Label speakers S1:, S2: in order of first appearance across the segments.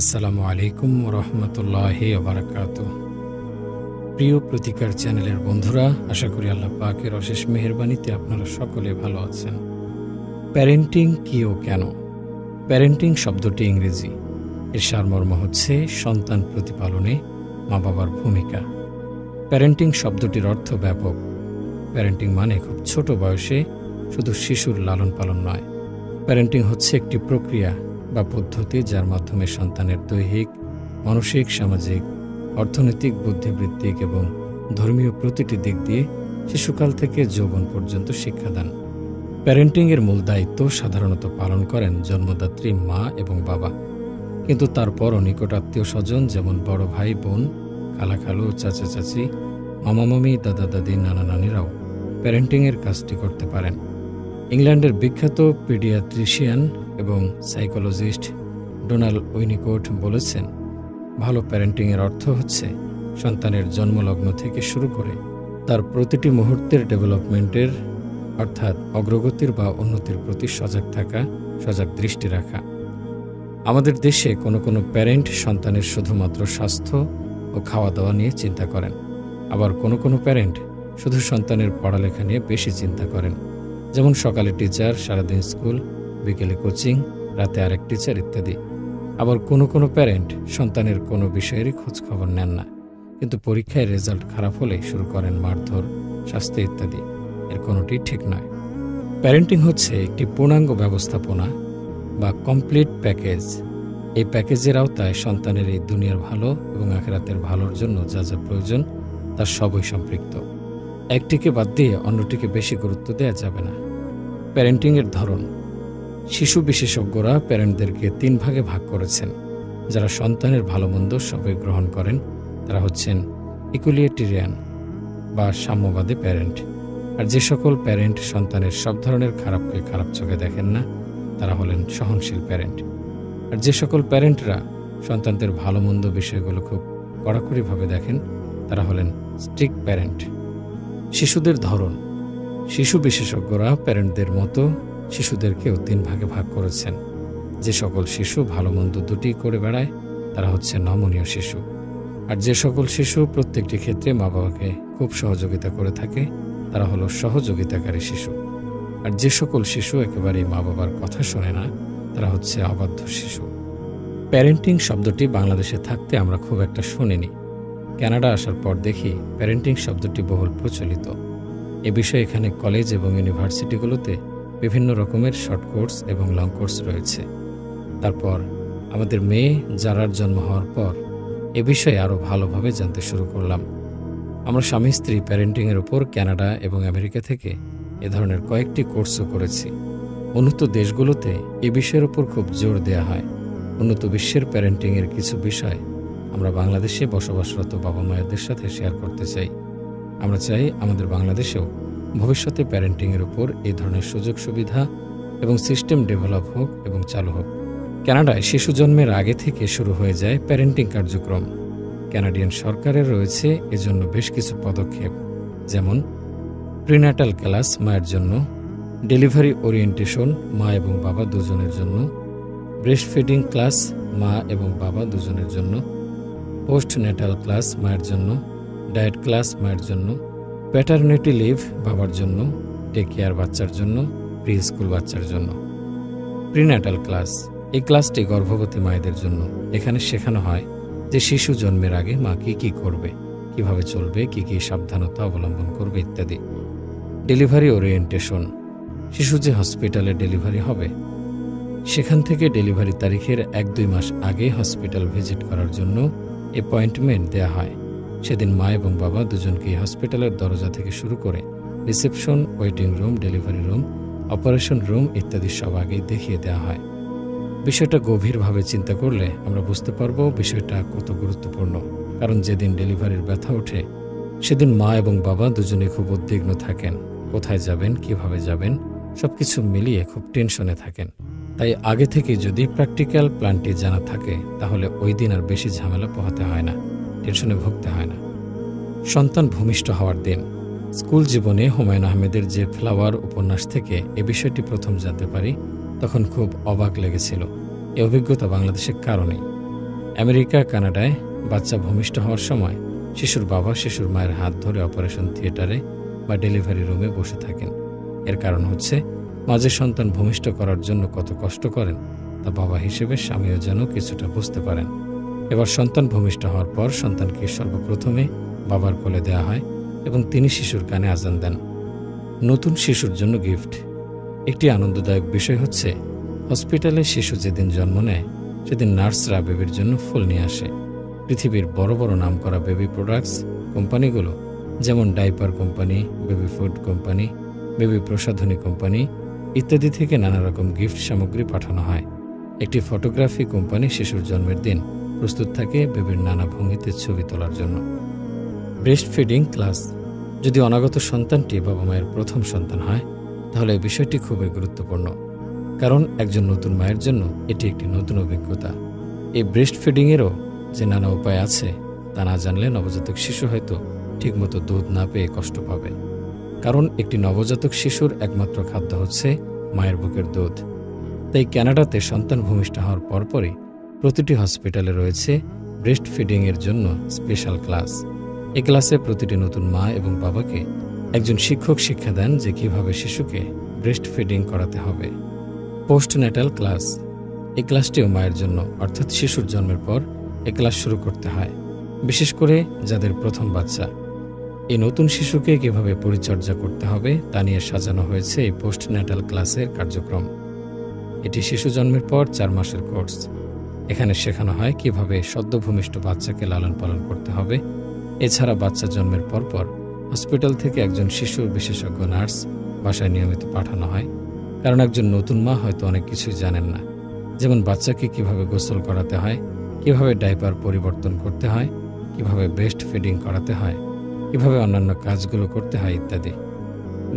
S1: আসসালামু আলাইকুম রহমতুল্লাহি ওবারাকাতুহ। প্রিয় প্রতিকার চ্যানেলের বন্ধুরা, আশা করি আল্লাহ পাকের অশেষ মেহেরবানিতে আপনারা সকলে ভালো আছেন। প্যারেন্টিং কি ও কেন? প্যারেন্টিং শব্দটি ইংরেজি, এর সারমর্ম হচ্ছে সন্তান প্রতিপালনে মা বাবার ভূমিকা। প্যারেন্টিং শব্দটির অর্থ ব্যাপক। প্যারেন্টিং মানে খুব ছোট বয়সে শুধু শিশুর লালন পালন নয়। প্যারেন্টিং হচ্ছে একটি প্রক্রিয়া বা পদ্ধতি যার মাধ্যমে সন্তানের দৈহিক, মানসিক, সামাজিক, অর্থনৈতিক, বুদ্ধিবৃত্তিক এবং ধর্মীয় প্রতিটি দিক দিয়ে শিশুকাল থেকে যৌবন পর্যন্ত শিক্ষাদান। প্যারেন্টিংয়ের মূল দায়িত্ব সাধারণত পালন করেন জন্মদাত্রী মা এবং বাবা, কিন্তু তারপরও নিকট আত্মীয় স্বজন যেমন বড় ভাই বোন, খালা খালু, চাচা চাচি, মামা মামি, দাদা দাদি, নানা নানিরাও প্যারেন্টিংয়ের কাজটি করতে পারেন। ইংল্যান্ডের বিখ্যাত পিডিয়াট্রিশিয়ান এবং সাইকোলজিস্ট ডোনাল্ড উইনিকোট বলেছেন, ভালো প্যারেন্টিংয়ের অর্থ হচ্ছে সন্তানের জন্মলগ্ন থেকে শুরু করে তার প্রতিটি মুহূর্তের ডেভেলপমেন্টের অর্থাৎ অগ্রগতির বা উন্নতির প্রতি সজাগ থাকা, সজাগ দৃষ্টি রাখা। আমাদের দেশে কোনো কোনো প্যারেন্ট সন্তানের শুধুমাত্র স্বাস্থ্য ও খাওয়া দাওয়া নিয়ে চিন্তা করেন, আবার কোনো কোনো প্যারেন্ট শুধু সন্তানের পড়ালেখা নিয়ে বেশি চিন্তা করেন, যেমন সকালে টিচার, সারাদিন স্কুল, বিকেলে কোচিং, রাতে আরেক টিচার ইত্যাদি। আবার কোনো কোনো প্যারেন্ট সন্তানের কোনো বিষয়েরই খোঁজ খবর নেন না, কিন্তু পরীক্ষায় রেজাল্ট খারাপ হলেই শুরু করেন মারধর, শাস্তি ইত্যাদি। এর কোনোটি ঠিক নয়। প্যারেন্টিং হচ্ছে একটি পূর্ণাঙ্গ ব্যবস্থাপনা বা কমপ্লিট প্যাকেজ। এই প্যাকেজের আওতায় সন্তানের এই দুনিয়ার ভালো এবং আখিরাতের ভালোর জন্য যা যা প্রয়োজন তার সবই সম্পৃক্ত। একটিকে বাদ দিয়ে অন্যটিকে বেশি গুরুত্ব দেওয়া যাবে না। প্যারেন্টিংয়ের ধরন। শিশু বিশেষজ্ঞরা প্যারেন্টদেরকে 3 ভাগে ভাগ করেছেন। যারা সন্তানের ভালো মন্দ সবই গ্রহণ করেন তারা হচ্ছেন ইকুয়ালিটেরিয়ান বা সাম্যবাদী প্যারেন্ট। আর যে সকল প্যারেন্ট সন্তানের সব ধরনের খারাপকে খারাপ চোখে দেখেন না তারা হলেন সহনশীল প্যারেন্ট। আর যে সকল প্যারেন্টরা সন্তানদের ভালো মন্দ বিষয়গুলো খুব কড়াকড়িভাবে দেখেন তারা হলেন স্ট্রিক্ট প্যারেন্ট। শিশুদের ধরন। শিশু বিশেষজ্ঞরা প্যারেন্টদের মতো শিশুদেরকেও 3 ভাগে ভাগ করেছেন। যে সকল শিশু ভালো মন্দ দুটি করে বেড়ায় তারা হচ্ছে নমনীয় শিশু। আর যে সকল শিশু প্রত্যেকটি ক্ষেত্রে মা বাবাকে খুব সহযোগিতা করে থাকে তারা হলো সহযোগিতাকারী শিশু। আর যে সকল শিশু একেবারেই মা বাবার কথা শোনে না তারা হচ্ছে অবাধ্য শিশু। প্যারেন্টিং শব্দটি বাংলাদেশে থাকতে আমরা খুব একটা শুনিনি। কানাডা আসার পর দেখি প্যারেন্টিং শব্দটি বহুল প্রচলিত। এ বিষয়ে এখানে কলেজ এবং ইউনিভার্সিটিগুলোতে বিভিন্ন রকমের শর্ট কোর্স এবং লং কোর্স রয়েছে। তারপর আমাদের মেয়ে যারার জন্ম হওয়ার পর এ বিষয়ে আরও ভালোভাবে জানতে শুরু করলাম। আমরা স্বামী স্ত্রী প্যারেন্টিংয়ের উপর কানাডা এবং আমেরিকা থেকে এ ধরনের কয়েকটি কোর্সও করেছি। উন্নত দেশগুলোতে এ বিষয়ের উপর খুব জোর দেওয়া হয়। উন্নত বিশ্বের প্যারেন্টিংয়ের কিছু বিষয় আমরা বাংলাদেশে বসবাসরত বাবা মায়েদের সাথে শেয়ার করতে চাই। আমরা চাই আমাদের বাংলাদেশেও ভবিষ্যতে প্যারেন্টিংয়ের উপর এই ধরনের সুযোগ সুবিধা এবং সিস্টেম ডেভেলপ হোক এবং চালু হোক। কানাডায় শিশু জন্মের আগে থেকে শুরু হয়ে যায় প্যারেন্টিং কার্যক্রম। কানাডিয়ান সরকারের রয়েছে এজন্য বেশ কিছু পদক্ষেপ, যেমন প্রিন্যাটাল ক্লাস মায়ের জন্য, ডেলিভারি ওরিয়েন্টেশন মা এবং বাবা দুজনের জন্য, ব্রেস্ট ফিডিং ক্লাস মা এবং বাবা দুজনের জন্য, পোস্ট নেটাল ক্লাস মায়ের জন্য, ডায়েট ক্লাস মায়ের জন্য, প্যাটারনিটি লিভ বাবার জন্য, ডে কেয়ার বাচ্চার জন্য, প্রি স্কুল বাচ্চার জন্য। প্রিন্যাটাল ক্লাস, এই ক্লাসটি গর্ভবতী মায়েদের জন্য। এখানে শেখানো হয় যে শিশু জন্মের আগে মা কি করবে, কিভাবে চলবে, কি সাবধানতা অবলম্বন করবে ইত্যাদি। ডেলিভারি ওরিয়েন্টেশন, শিশু যে হসপিটালে ডেলিভারি হবে সেখান থেকে ডেলিভারি তারিখের 1-2 মাস আগে হসপিটাল ভিজিট করার জন্য অ্যাপয়েন্টমেন্ট দেয়া হয়। সেদিন মা এবং বাবা দুজনকেই হসপিটালের দরজা থেকে শুরু করে reception, waiting room, delivery room, operation room ইত্যাদি সব আগেই দেখিয়ে দেওয়া হয়। বিষয়টা গভীরভাবে চিন্তা করলে আমরা বুঝতে পারবো বিষয়টা কত গুরুত্বপূর্ণ। কারণ যেদিন ডেলিভারির ব্যথা ওঠে সেদিন মা এবং বাবা দুজনেই খুব উদ্বিগ্ন থাকেন। কোথায় যাবেন, কিভাবে যাবেন, সবকিছু মিলিয়ে খুব টেনশনে থাকেন। তাই আগে থেকে যদি প্র্যাকটিক্যাল প্ল্যানটি জানা থাকে তাহলে ওই দিন আর বেশি ঝামেলা পোহাতে হয় না, টেনশনে ভুগতে হয় না। সন্তান ভূমিষ্ঠ হওয়ার দিন। স্কুল জীবনে হুমায়ুন আহমেদের যে ফ্লাওয়ার উপন্যাস থেকে এ বিষয়টি প্রথম জানতে পারি তখন খুব অবাক লেগেছিল। এ অভিজ্ঞতা বাংলাদেশে কারো নেই। আমেরিকা, কানাডায় বাচ্চা ভূমিষ্ঠ হওয়ার সময় শিশুর বাবা শিশুর মায়ের হাত ধরে অপারেশন থিয়েটারে বা ডেলিভারি রুমে বসে থাকেন। এর কারণ হচ্ছে মা যে সন্তান ভূমিষ্ঠ করার জন্য কত কষ্ট করেন তা বাবা হিসেবে স্বামীও যেন কিছুটা বুঝতে পারেন। এবার সন্তান ভূমিষ্ঠ হওয়ার পর সন্তানকে সর্বপ্রথমে বাবার কোলে দেওয়া হয় এবং তিনি শিশুর কানে আজান দেন। নতুন শিশুর জন্য গিফট। একটি আনন্দদায়ক বিষয় হচ্ছে হসপিটালে শিশু যেদিন জন্ম নেয় সেদিন নার্সরা বেবির জন্য ফুল নিয়ে আসে। পৃথিবীর বড় বড় নামকরা বেবি প্রোডাক্টস কোম্পানিগুলো যেমন diaper company, baby food company, baby প্রসাধনী কোম্পানি ইত্যাদি থেকে নানা রকম গিফট সামগ্রী পাঠানো হয়। একটি ফটোগ্রাফি কোম্পানি শিশুর জন্মের দিন প্রস্তুত থাকে বেবির নানা ভঙ্গিতে ছবি তোলার জন্য। Breast feeding class. যদি অনাগত সন্তানটি বাবা মায়ের প্রথম সন্তান হয় তাহলে এই বিষয়টি খুবই গুরুত্বপূর্ণ, কারণ একজন নতুন মায়ের জন্য এটি একটি নতুন অভিজ্ঞতা। এই ব্রেস্ট ফিডিংয়েরও যে নানা উপায় আছে তা না জানলে নবজাতক শিশু হয়তো ঠিকমতো দুধ না পেয়ে কষ্ট পাবে, কারণ একটি নবজাতক শিশুর একমাত্র খাদ্য হচ্ছে মায়ের বুকের দুধ। তাই কানাডাতে সন্তান ভূমিষ্ঠ হওয়ার পরপরই প্রতিটি হসপিটালে রয়েছে ব্রেস্ট ফিডিংয়ের জন্য স্পেশাল ক্লাস। এই ক্লাসে প্রতিটি নতুন মা এবং বাবাকে একজন শিক্ষক শিক্ষা দেন যে কীভাবে শিশুকে ব্রেস্ট ফিডিং করাতে হবে। Postnatal class. এই ক্লাসটিও মায়ের জন্য, অর্থাৎ শিশুর জন্মের পর এই ক্লাস শুরু করতে হয়, বিশেষ করে যাদের প্রথম বাচ্চা। এই নতুন শিশুকে কীভাবে পরিচর্যা করতে হবে তা নিয়ে সাজানো হয়েছে এই পোস্টন্যাটাল ক্লাসের কার্যক্রম। এটি শিশু জন্মের পর 4 মাসের কোর্স। এখানে শেখানো হয় কিভাবে সদ্যভূমিষ্ঠ বাচ্চাকে লালন পালন করতে হবে। এছাড়া বাচ্চা জন্মের পরপর হসপিটাল থেকে একজন শিশুর বিশেষজ্ঞ নার্স বাসায় নিয়মিত পাঠানো হয়, কারণ একজন নতুন মা হয়তো অনেক কিছুই জানেন না, যেমন বাচ্চাকে কিভাবে গোসল করাতে হয়, কিভাবে ডাইপার পরিবর্তন করতে হয়, কিভাবে ব্রেস্ট ফিডিং করাতে হয়, কিভাবে অন্যান্য কাজগুলো করতে হয় ইত্যাদি।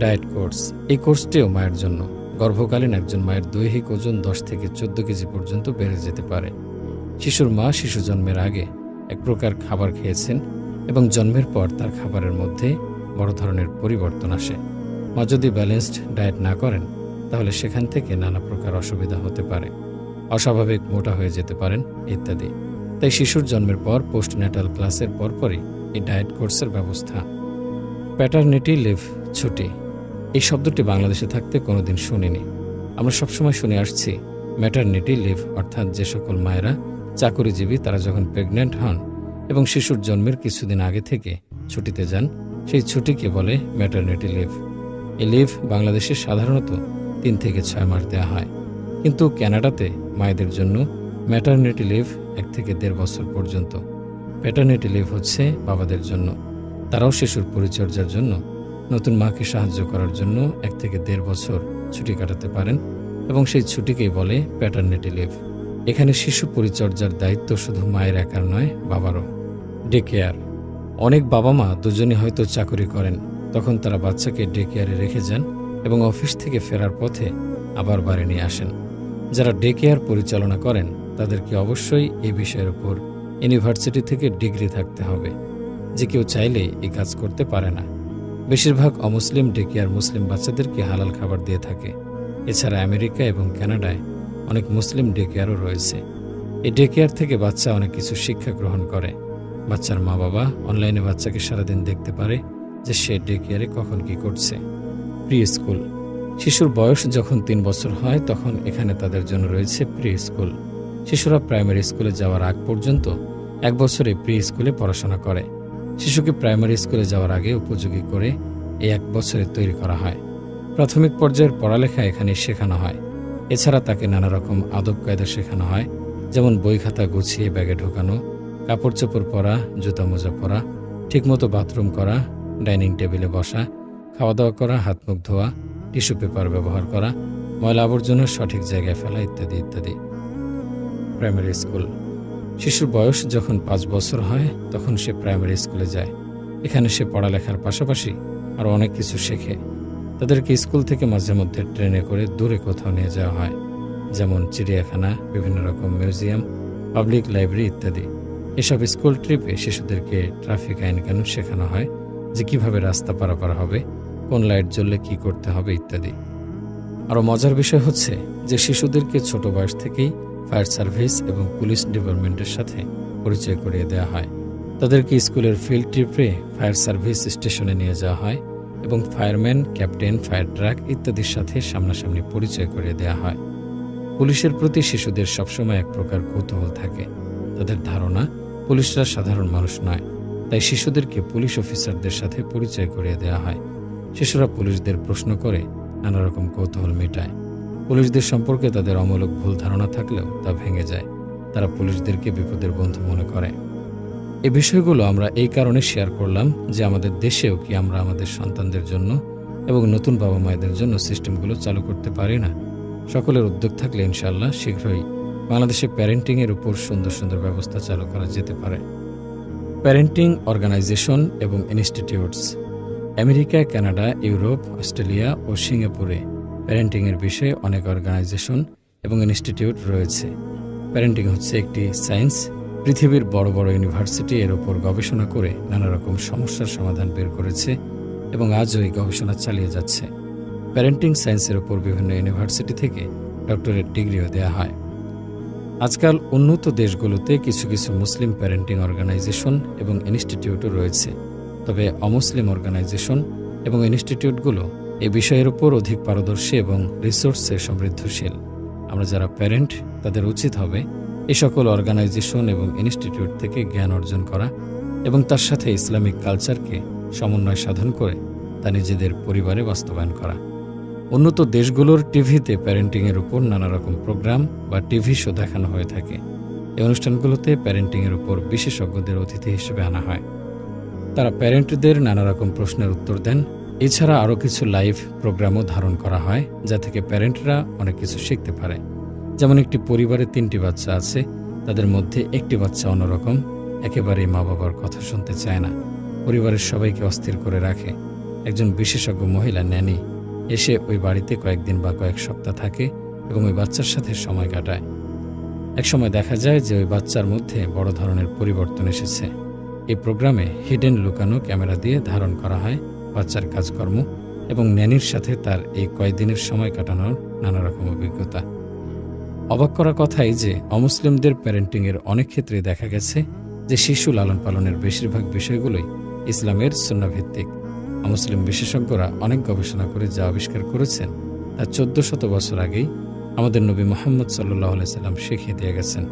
S1: Diet course. এই কোর্সটিও মায়ের জন্য। গর্ভকালীন একজন মায়ের দৈহিক ওজন 10 থেকে 14 কেজি পর্যন্ত বেড়ে যেতে পারে। শিশুর মা শিশু জন্মের আগে এক প্রকার খাবার খেয়েছেন এবং জন্মের পর তার খাবারের মধ্যে বড় ধরনের পরিবর্তন আসে। মা যদি ব্যালেন্সড ডায়েট না করেন তাহলে সেখান থেকে নানা প্রকার অসুবিধা হতে পারে, অস্বাভাবিক মোটা হয়ে যেতে পারেন ইত্যাদি। তাই শিশুর জন্মের পর পোস্টন্যাটাল ক্লাসের পরপরই এই ডায়েট কোর্সের ব্যবস্থা। প্যাটারনিটি লিভ, ছুটি। এই শব্দটি বাংলাদেশে থাকতে কোনোদিন শুনিনি। আমরা সবসময় শুনে আসছি ম্যাটারনিটি লিভ, অর্থাৎ যে সকল মায়েরা চাকরিজীবী তারা যখন প্রেগন্যান্ট হন এবং শিশুর জন্মের কিছুদিন আগে থেকে ছুটিতে যান, সেই ছুটিকে বলে ম্যাটারনিটি লিভ। এই লিভ বাংলাদেশে সাধারণত 3 থেকে 6 মাস দেওয়া হয়, কিন্তু কানাডাতে মায়েদের জন্য ম্যাটারনিটি লিভ 1 থেকে 1.5 বছর পর্যন্ত। প্যাটারনিটি লিভ হচ্ছে বাবাদের জন্য। তারাও শিশুর পরিচর্যার জন্য, নতুন মাকে সাহায্য করার জন্য 1 থেকে 1.5 বছর ছুটি কাটাতে পারেন এবং সেই ছুটিকেই বলে প্যাটারনিটি লিভ। এখানে শিশু পরিচর্যার দায়িত্ব শুধু মায়ের একার নয়, বাবারও। Day care. অনেক বাবা মা দুজনই হয়তো চাকরি করেন, তখন তারা বাচ্চাকে ডে কেয়ারে রেখে যান এবং অফিস থেকে ফেরার পথে আবার বাড়ি নিয়ে আসেন। যারা ডে কেয়ার পরিচালনা করেন তাদেরকে অবশ্যই এই বিষয়ের উপর ইউনিভার্সিটি থেকে ডিগ্রি থাকতে হবে, যে কেউ চাইলে এই কাজ করতে পারে না। বেশিরভাগ অমুসলিম ডে কেয়ার মুসলিম বাচ্চাদেরকে হালাল খাবার দিয়ে থাকে। এছাড়া আমেরিকা এবং কানাডায় অনেক মুসলিম ডে কেয়ারও রয়েছে। এই ডে কেয়ার থেকে বাচ্চা অনেক কিছু শিক্ষা গ্রহণ করে। বাচ্চার মা বাবা অনলাইনে বাচ্চাকে সারাদিন দেখতে পারে যে সে ডে কেয়ারে কখন কি করছে। Pre school. শিশুর বয়স যখন 3 বছর হয় তখন এখানে তাদের জন্য রয়েছে প্রি স্কুল। শিশুরা প্রাইমারি স্কুলে যাওয়ার আগ পর্যন্ত 1 বছরে প্রি স্কুলে পড়াশোনা করে। শিশুকে প্রাইমারি স্কুলে যাওয়ার আগে উপযোগী করে এই 1 বছরে তৈরি করা হয়। প্রাথমিক পর্যায়ের পড়ালেখা এখানে শেখানো হয়। এছাড়া তাকে নানা রকম আদব কায়দা শেখানো হয়, যেমন বই খাতা গুছিয়ে ব্যাগে ঢোকানো, কাপড় চোপড় পরা, জুতা মোজা পরা, ঠিকমতো বাথরুম করা, ডাইনিং টেবিলে বসা, খাওয়া দাওয়া করা, হাত মুখ ধোয়া, টিস্যু পেপার ব্যবহার করা, ময়লা আবর্জনা সঠিক জায়গায় ফেলা ইত্যাদি ইত্যাদি। Primary school. শিশুর বয়স যখন 5 বছর হয় তখন সে প্রাইমারি স্কুলে যায়। এখানে সে পড়ালেখার পাশাপাশি আরও অনেক কিছু শেখে। তাদেরকে স্কুল থেকে মাঝে মধ্যে ট্রেনে করে দূরে কোথাও নিয়ে যাওয়া হয়, যেমন চিড়িয়াখানা, বিভিন্ন রকম মিউজিয়াম, পাবলিক লাইব্রেরি ইত্যাদি। এসব স্কুল ট্রিপে শিশুদেরকে ট্রাফিক আইন কানুন শেখানো হয়, যে কিভাবে রাস্তা পারাপার হবে, কোন লাইট জ্বললে কি করতে হবে ইত্যাদি। আরও মজার বিষয় হচ্ছে যে শিশুদেরকে ছোট বয়স থেকেই ফায়ার সার্ভিস এবং পুলিশ ডিপার্টমেন্টের সাথে পরিচয় করিয়ে দেওয়া হয়। তাদেরকে স্কুলের ফিল্ড ট্রিপে ফায়ার সার্ভিস স্টেশনে নিয়ে যাওয়া হয় এবং ফায়ারম্যান, ক্যাপ্টেন, ফায়ার ট্রাক ইত্যাদির সাথে সামনাসামনি পরিচয় করিয়ে দেওয়া হয়। পুলিশের প্রতি শিশুদের সবসময় এক প্রকার কৌতূহল থাকে। তাদের ধারণা পুলিশরা সাধারণ মানুষ নয়, তাই শিশুদেরকে পুলিশ অফিসারদের সাথে পরিচয় করিয়ে দেওয়া হয়। শিশুরা পুলিশদের প্রশ্ন করে নানা রকম কৌতূহল মেটায়। পুলিশদের সম্পর্কে তাদের অমূলক ভুল ধারণা থাকলেও তা ভেঙে যায়। তারা পুলিশদেরকে বিপদের বন্ধু মনে করে। এই বিষয়গুলো আমরা এই কারণে শেয়ার করলাম যে আমাদের দেশেও কি আমরা আমাদের সন্তানদের জন্য এবং নতুন বাবা মায়েদের জন্য সিস্টেমগুলো চালু করতে পারি না। সকলের উদ্যোগ থাকলে ইনশাআল্লাহ শীঘ্রই বাংলাদেশে প্যারেন্টিংয়ের উপর সুন্দর সুন্দর ব্যবস্থা চালু করা যেতে পারে। প্যারেন্টিং অর্গানাইজেশন এবং institutes. America, Canada, Europe, Australia ও সিঙ্গাপুরে প্যারেন্টিংয়ের বিষয়ে অনেক অর্গানাইজেশন এবং ইনস্টিটিউট রয়েছে। প্যারেন্টিং হচ্ছে একটি সায়েন্স। পৃথিবীর বড় বড় ইউনিভার্সিটি এর উপর গবেষণা করে নানা রকম সমস্যার সমাধান বের করেছে এবং আজও এই গবেষণা চালিয়ে যাচ্ছে। প্যারেন্টিং সায়েন্সের উপর বিভিন্ন ইউনিভার্সিটি থেকে ডক্টরেট ডিগ্রিও দেওয়া হয়। আজকাল উন্নত দেশগুলোতে কিছু কিছু মুসলিম প্যারেন্টিং অর্গানাইজেশন এবং ইনস্টিটিউটও রয়েছে, তবে অমুসলিম অর্গানাইজেশন এবং ইনস্টিটিউটগুলো এই বিষয়ের উপর অধিক পারদর্শী এবং রিসোর্সে সমৃদ্ধশীল। আমরা যারা প্যারেন্ট তাদের উচিত হবে এই সকল অর্গানাইজেশন এবং ইনস্টিটিউট থেকে জ্ঞান অর্জন করা এবং তার সাথে ইসলামিক কালচারকে সমন্বয় সাধন করে তা নিজেদের পরিবারে বাস্তবায়ন করা। উন্নত দেশগুলোর টিভিতে প্যারেন্টিংয়ের উপর নানা রকম প্রোগ্রাম বা টিভি শো দেখানো হয়ে থাকে। এই অনুষ্ঠানগুলোতে প্যারেন্টিংয়ের উপর বিশেষজ্ঞদের অতিথি হিসেবে আনা হয়। তারা প্যারেন্টদের নানা রকম প্রশ্নের উত্তর দেন। এছাড়া আরও কিছু লাইভ প্রোগ্রামও ধারণ করা হয়, যা থেকে প্যারেন্টরা অনেক কিছু শিখতে পারে। যেমন একটি পরিবারে 3টি বাচ্চা আছে, তাদের মধ্যে একটি বাচ্চা অন্যরকম, একেবারেই মা বাবার কথা শুনতে চায় না, পরিবারের সবাইকে অস্থির করে রাখে। একজন বিশেষজ্ঞ মহিলা ন্যানি এসে ওই বাড়িতে কয়েকদিন বা কয়েক সপ্তাহ থাকে এবং ওই বাচ্চার সাথে সময় কাটায়। একসময় দেখা যায় যে ওই বাচ্চার মধ্যে বড় ধরনের পরিবর্তন এসেছে। এই প্রোগ্রামে হিডেন লুকানো ক্যামেরা দিয়ে ধারণ করা হয় বাচ্চার কাজকর্ম এবং ন্যানির সাথে তার এই কয়েকদিনের সময় কাটানোর নানা রকম অভিজ্ঞতা। অবাক করা কথাই যে অমুসলিমদের প্যারেন্টিংয়ের অনেক ক্ষেত্রে দেখা গেছে যে শিশু লালন পালনের বেশিরভাগ বিষয়গুলোই ইসলামের সুন্নাহভিত্তিক। অমুসলিম বিশেষজ্ঞরা অনেক গবেষণা করে যা আবিষ্কার করেছেন তা 1400 বছর আগেই আমাদের নবী মুহাম্মদ সাল্লাল্লাহু আলাইহি সাল্লাম শিখিয়ে দিয়ে গেছেন।